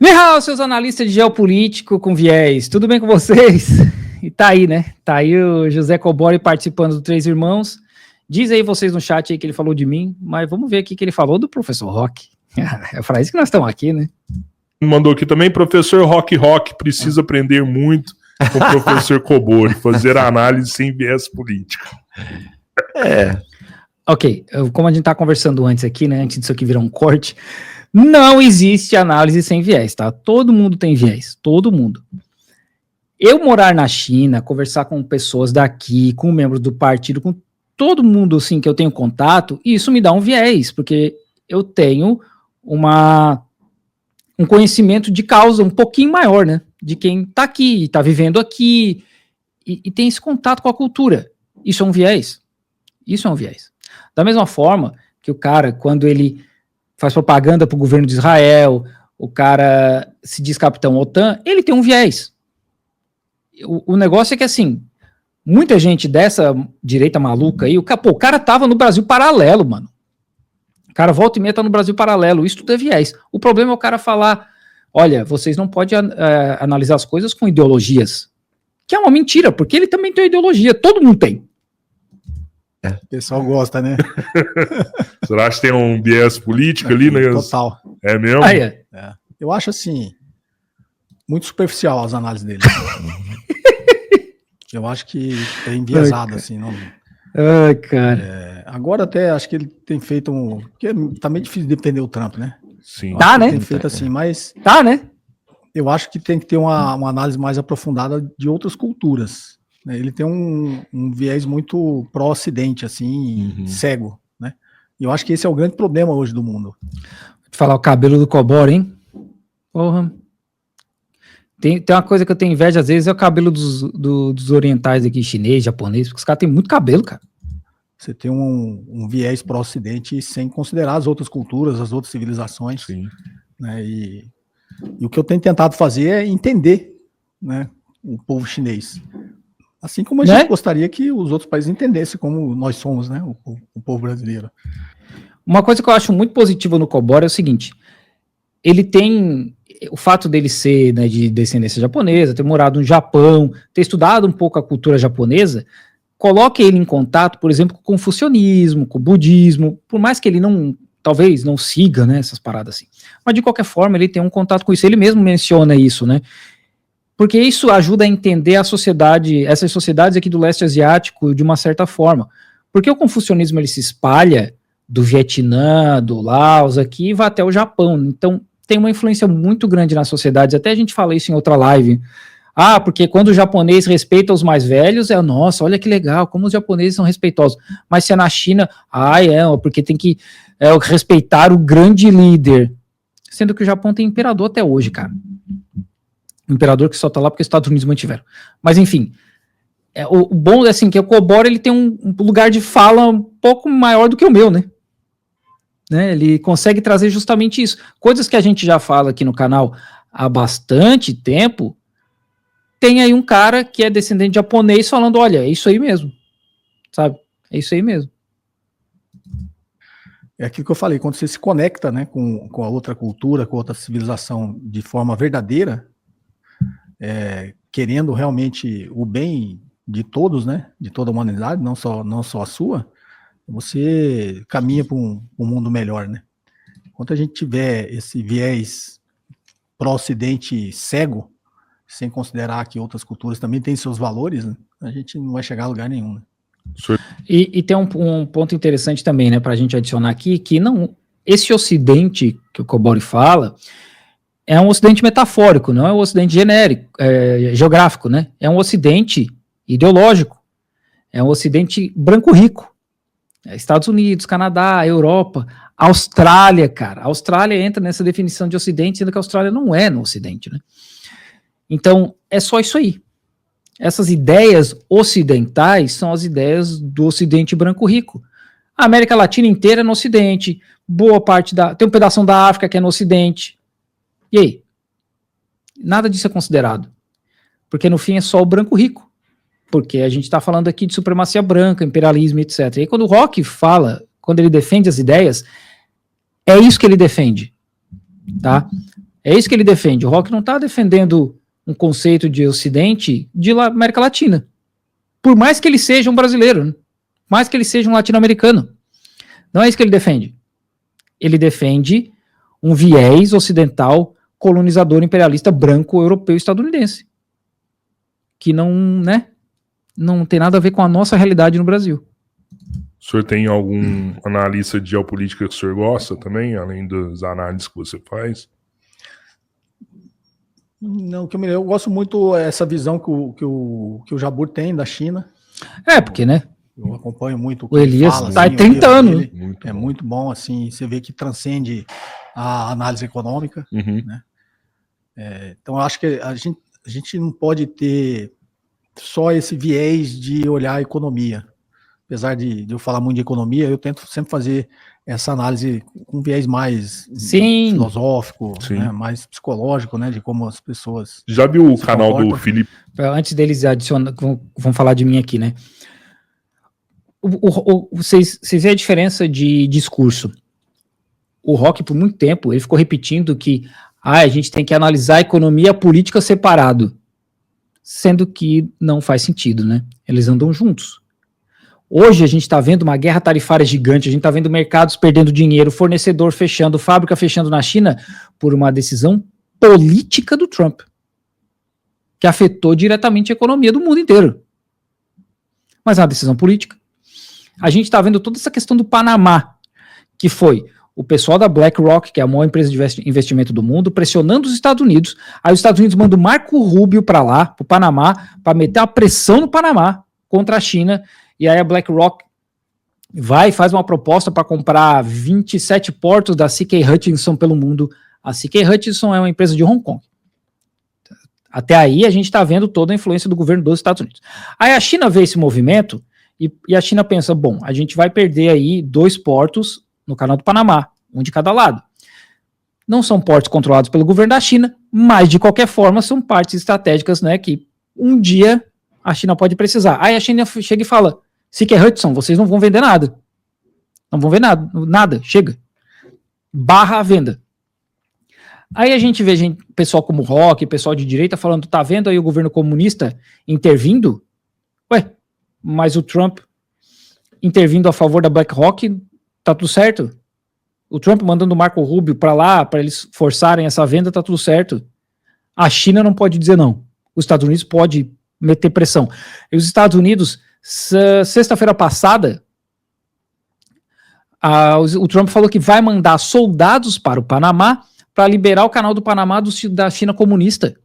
Nihao, seus analistas de geopolítico com viés, tudo bem com vocês? E tá aí, né? Tá aí o José Cobori participando do Três Irmãos. Diz aí vocês no chat aí que ele falou de mim, mas vamos ver aqui que ele falou do professor Rock. É para isso que nós estamos aqui, né? Mandou aqui também, professor Rock precisa aprender muito com o professor Cobori, fazer análise sem viés político. Ok, como a gente tá conversando antes aqui, né? Antes disso aqui virar um corte, não existe análise sem viés, tá? Todo mundo tem viés, todo mundo. Eu morar na China, conversar com pessoas daqui, com membros do partido, com todo mundo assim que eu tenho contato, isso me dá um viés, porque eu tenho um conhecimento de causa um pouquinho maior, né? De quem tá aqui, tá vivendo aqui, e tem esse contato com a cultura. Isso é um viés. Isso é um viés. Da mesma forma que o cara, quando ele faz propaganda para o governo de Israel, o cara se diz capitão OTAN, ele tem um viés. O negócio é que, assim, muita gente dessa direita maluca aí, o cara tava no Brasil Paralelo, mano. O cara volta e meia tá no Brasil Paralelo, isso tudo é viés. O problema é o cara falar, olha, vocês não podem analisar as coisas com ideologias. Que é uma mentira, porque ele também tem ideologia, todo mundo tem. O pessoal gosta, né? Será que tem um viés político ali, né? Total. É mesmo? Eu acho assim, muito superficial as análises dele. Eu acho que é enviesado, assim. Não... Ai, cara. Agora até acho que ele tem feito porque tá meio difícil defender o Trump, né? Sim. Tá, né? Tem feito assim, mas... Tá, né? Eu acho que tem que ter uma análise mais aprofundada de outras culturas. Ele tem um viés muito pró-ocidente, assim, cego, né? E eu acho que esse é o grande problema hoje do mundo. Vou te falar o cabelo do Cobori, hein? Porra. Tem uma coisa que eu tenho inveja, às vezes, é o cabelo dos orientais aqui, chinês, japonês, porque os caras têm muito cabelo, cara. Você tem um viés pró-ocidente sem considerar as outras culturas, as outras civilizações. Sim. Né? E o que eu tenho tentado fazer é entender, né, o povo chinês. Assim como a gente gostaria que os outros países entendessem como nós somos, né, o povo brasileiro. Uma coisa que eu acho muito positiva no Cobori é o seguinte, ele tem o fato dele ser, né, de descendência japonesa, ter morado no Japão, ter estudado um pouco a cultura japonesa, coloca ele em contato, por exemplo, com o confucionismo, com o budismo, por mais que ele talvez não siga, né, essas paradas assim. Mas de qualquer forma, ele tem um contato com isso, ele mesmo menciona isso, né? Porque isso ajuda a entender a sociedade, essas sociedades aqui do leste asiático de uma certa forma. Porque o confucionismo ele se espalha do Vietnã, do Laos aqui e vai até o Japão. Então tem uma influência muito grande nas sociedades. Até a gente fala isso em outra live. Porque quando o japonês respeita os mais velhos, nossa, olha que legal, como os japoneses são respeitosos. Mas se é na China, porque tem que respeitar o grande líder. Sendo que o Japão tem imperador até hoje, cara. O imperador que só tá lá porque os Estados Unidos mantiveram. Mas enfim, o bom é assim, que o Cobori ele tem um lugar de fala um pouco maior do que o meu, né? Ele consegue trazer justamente isso. Coisas que a gente já fala aqui no canal há bastante tempo, tem aí um cara que é descendente de japonês falando, olha, é isso aí mesmo, sabe? É isso aí mesmo. É aquilo que eu falei, quando você se conecta, né, com a outra cultura, com a outra civilização de forma verdadeira, querendo realmente o bem de todos, né, de toda a humanidade, não só a sua, você caminha para um mundo melhor, né? Enquanto a gente tiver esse viés pró-ocidente cego, sem considerar que outras culturas também têm seus valores, né, a gente não vai chegar a lugar nenhum, né? E tem um ponto interessante também, né, para a gente adicionar aqui, que esse ocidente que o Cobori fala é um ocidente metafórico, não é um ocidente genérico, geográfico, né? É um ocidente ideológico, é um ocidente branco rico. Estados Unidos, Canadá, Europa, Austrália, cara. A Austrália entra nessa definição de ocidente, sendo que a Austrália não é no ocidente, né? Então, é só isso aí. Essas ideias ocidentais são as ideias do ocidente branco rico. A América Latina inteira é no ocidente, boa parte tem um pedaço da África que é no ocidente. E aí? Nada disso é considerado. Porque no fim é só o branco rico. Porque a gente está falando aqui de supremacia branca, imperialismo, etc. E aí quando o Rock fala, quando ele defende as ideias, é isso que ele defende. Tá? É isso que ele defende. O Rock não está defendendo um conceito de Ocidente de América Latina. Por mais que ele seja um brasileiro, né? Mais que ele seja um latino-americano. Não é isso que ele defende. Ele defende um viés ocidental, colonizador, imperialista, branco, europeu, estadunidense. Que não tem nada a ver com a nossa realidade no Brasil. O senhor tem algum analista de geopolítica que o senhor gosta também, além das análises que você faz? Não, eu gosto muito dessa visão que o Jabbour tem da China. Porque, né? Eu acompanho muito o Elias fala, está assim, há 30 anos. Muito bom, assim, você vê que transcende a análise econômica. Né? Então, eu acho que a gente não pode ter só esse viés de olhar a economia. Apesar de eu falar muito de economia, eu tento sempre fazer essa análise com um viés mais filosófico, né, mais psicológico, né, de como as pessoas... Já viu o canal comportam? Do Felipe? Antes deles adicionar, vão falar de mim aqui, né? Vocês veem a diferença de discurso. O Rock, por muito tempo, ele ficou repetindo que a gente tem que analisar a economia e a política separado. Sendo que não faz sentido, né? Eles andam juntos. Hoje a gente está vendo uma guerra tarifária gigante, a gente está vendo mercados perdendo dinheiro, fornecedor fechando, fábrica fechando na China, por uma decisão política do Trump, que afetou diretamente a economia do mundo inteiro. Mas é uma decisão política. A gente está vendo toda essa questão do Panamá, que foi o pessoal da BlackRock, que é a maior empresa de investimento do mundo, pressionando os Estados Unidos. Aí os Estados Unidos mandam o Marco Rubio para lá, para o Panamá, para meter uma pressão no Panamá contra a China. E aí a BlackRock vai e faz uma proposta para comprar 27 portos da C.K. Hutchison pelo mundo. A C.K. Hutchison é uma empresa de Hong Kong. Até aí a gente está vendo toda a influência do governo dos Estados Unidos. Aí a China vê esse movimento e a China pensa, bom, a gente vai perder aí 2 portos no canal do Panamá, um de cada lado. Não são portos controlados pelo governo da China, mas de qualquer forma são partes estratégicas, né, que um dia a China pode precisar. Aí a China chega e fala, C.K. Hutchison, vocês não vão vender nada. Não vão vender nada, chega. Barra a venda. Aí a gente vê pessoal como Rock, pessoal de direita falando, tá vendo aí o governo comunista intervindo? Ué, mas o Trump intervindo a favor da BlackRock, tá tudo certo? O Trump mandando o Marco Rubio para lá, para eles forçarem essa venda, tá tudo certo. A China não pode dizer não. Os Estados Unidos pode meter pressão. E os Estados Unidos, sexta-feira passada, o Trump falou que vai mandar soldados para o Panamá para liberar o canal do Panamá da China comunista.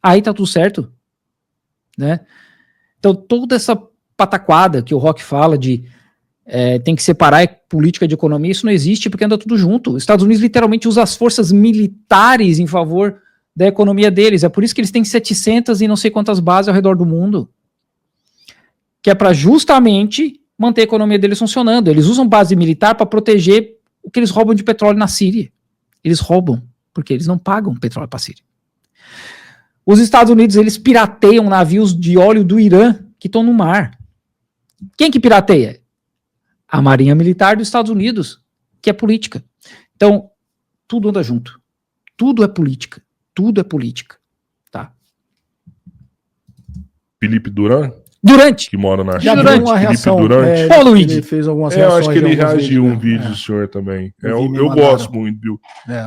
Aí tá tudo certo. Né? Então toda essa pataquada que o Rock fala de tem que separar política de economia, isso não existe porque anda tudo junto. Os Estados Unidos literalmente usa as forças militares em favor da economia deles. É por isso que eles têm 700 e não sei quantas bases ao redor do mundo. Que é para justamente manter a economia deles funcionando. Eles usam base militar para proteger o que eles roubam de petróleo na Síria. Eles roubam, porque eles não pagam petróleo para a Síria. Os Estados Unidos, eles pirateiam navios de óleo do Irã que estão no mar. Quem que pirateia? A Marinha Militar dos Estados Unidos, que é política. Então, tudo anda junto. Tudo é política. Tudo é política. Tá? Felipe Durant? Durante. Que mora na China. Durante. Uma reação, Felipe Durant. Ô, Luigi. Ele fez algumas eu reações. acho que ele reagiu vídeos, um vídeo do senhor também. Eu mandaram. gosto muito, viu?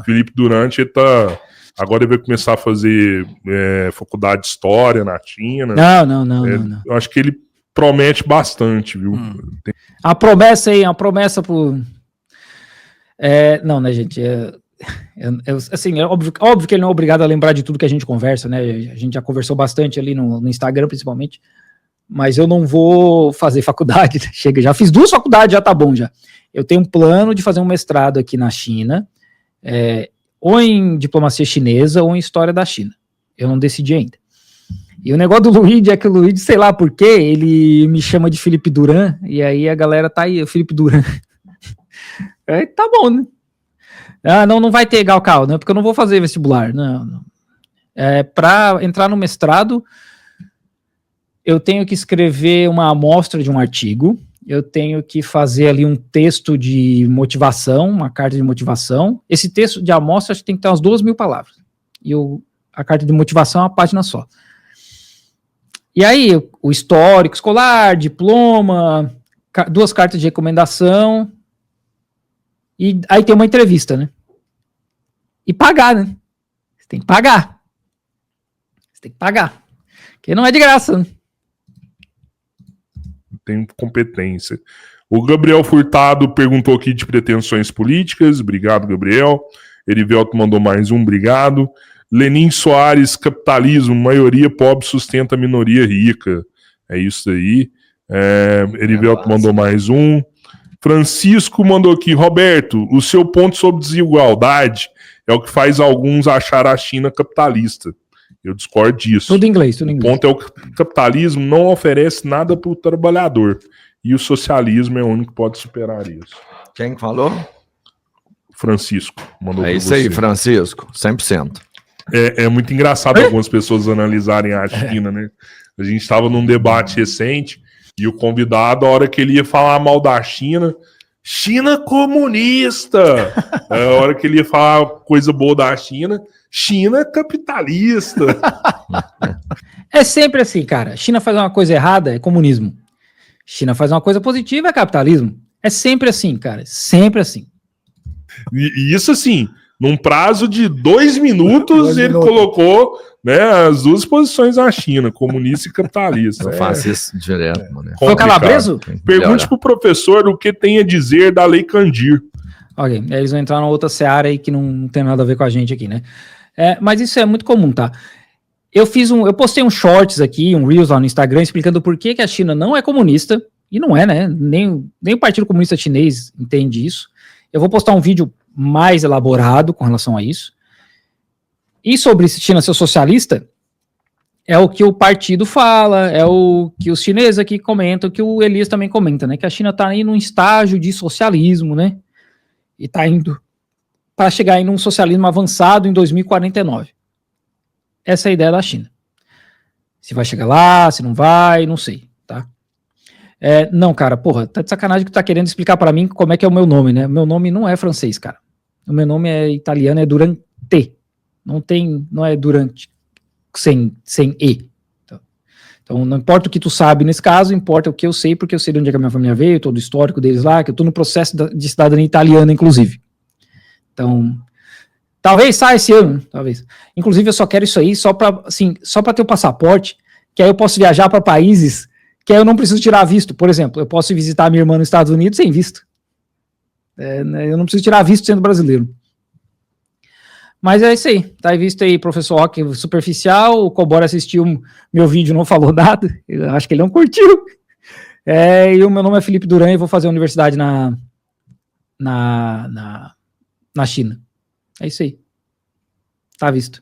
Felipe Durant, ele tá... Agora ele vai começar a fazer faculdade de História na China. Não. Eu acho que ele promete bastante, viu? A promessa aí, uma promessa pro... não, né, gente? Assim, é óbvio que ele não é obrigado a lembrar de tudo que a gente conversa, né? A gente já conversou bastante ali no Instagram, principalmente. Mas eu não vou fazer faculdade. Chega, já fiz 2 faculdades, já tá bom já. Eu tenho um plano de fazer um mestrado aqui na China, ou em diplomacia chinesa ou em história da China. Eu não decidi ainda. E o negócio do Luigi é que o Luigi, sei lá por quê, ele me chama de Felipe Durant, e aí a galera tá aí, Felipe Durant. Tá bom, né? Não vai ter Galcal, né? Porque eu não vou fazer vestibular. Não. Para entrar no mestrado, eu tenho que escrever uma amostra de um artigo, eu tenho que fazer ali um texto de motivação, uma carta de motivação. Esse texto de amostra acho que tem que ter umas 2.000 palavras. E a carta de motivação é uma página só. E aí, o histórico escolar, diploma, 2 cartas de recomendação, e aí tem uma entrevista, né? E pagar, né? Você tem que pagar. Você tem que pagar. Porque não é de graça, né? Tem competência. O Gabriel Furtado perguntou aqui de pretensões políticas. Obrigado, Gabriel. Erivelto mandou mais um, obrigado. Lenin Soares, capitalismo, maioria pobre sustenta a minoria rica. É isso aí. Erivelto mandou mais um. Francisco mandou aqui, Roberto, o seu ponto sobre desigualdade é o que faz alguns achar a China capitalista. Eu discordo disso. Tudo em inglês, tudo em inglês. O ponto é que o capitalismo não oferece nada para o trabalhador. E o socialismo é o único que pode superar isso. Quem falou? Francisco mandou. É isso aí, Francisco, 100%. É muito engraçado algumas pessoas analisarem a China, né? A gente estava num debate recente e o convidado, a hora que ele ia falar mal da China, China comunista! A hora que ele ia falar coisa boa da China, China capitalista. É sempre assim, cara. China faz uma coisa errada, é comunismo. China faz uma coisa positiva, é capitalismo. É sempre assim, cara. Sempre assim. E isso assim, num prazo de 2 minutos, ele colocou, né, as 2 posições da China, comunista e capitalista. Eu faço isso direto, mano. Foi o Calabreso? Pergunte pro professor o que tem a dizer da Lei Candir. Ok, eles vão entrar numa outra seara aí que não tem nada a ver com a gente aqui, né? Mas isso é muito comum, tá? Eu postei um shorts aqui, um Reels lá no Instagram, explicando por que a China não é comunista, e não é, né? Nem o Partido Comunista Chinês entende isso. Eu vou postar um vídeo mais elaborado com relação a isso. E sobre China ser socialista, é o que o partido fala, é o que os chineses aqui comentam, que o Elias também comenta, né? Que a China está aí num estágio de socialismo, né? E está indo para chegar em um socialismo avançado em 2049. Essa é a ideia da China. Se vai chegar lá, se não vai, não sei, tá? Não, cara, porra, tá de sacanagem que tu tá querendo explicar para mim como é que é o meu nome, né? Meu nome não é francês, cara. O meu nome é italiano, é Durante. Não é Durante sem E. Então, não importa o que tu sabe nesse caso, importa o que eu sei, porque eu sei de onde é que a minha família veio, todo o histórico deles lá, que eu tô no processo de cidadania italiana, inclusive. Então, talvez saia esse ano, talvez. Inclusive, eu só quero isso aí só para ter o passaporte, que aí eu posso viajar para países que aí eu não preciso tirar visto. Por exemplo, eu posso visitar a minha irmã nos Estados Unidos sem visto. Eu não preciso tirar visto sendo brasileiro. Mas é isso aí. Tá visto aí, professor Rock superficial. O Cobora assistiu meu vídeo, não falou nada. Eu acho que ele não curtiu. E o meu nome é Felipe Duran e vou fazer a universidade na China. É isso aí. Tá visto.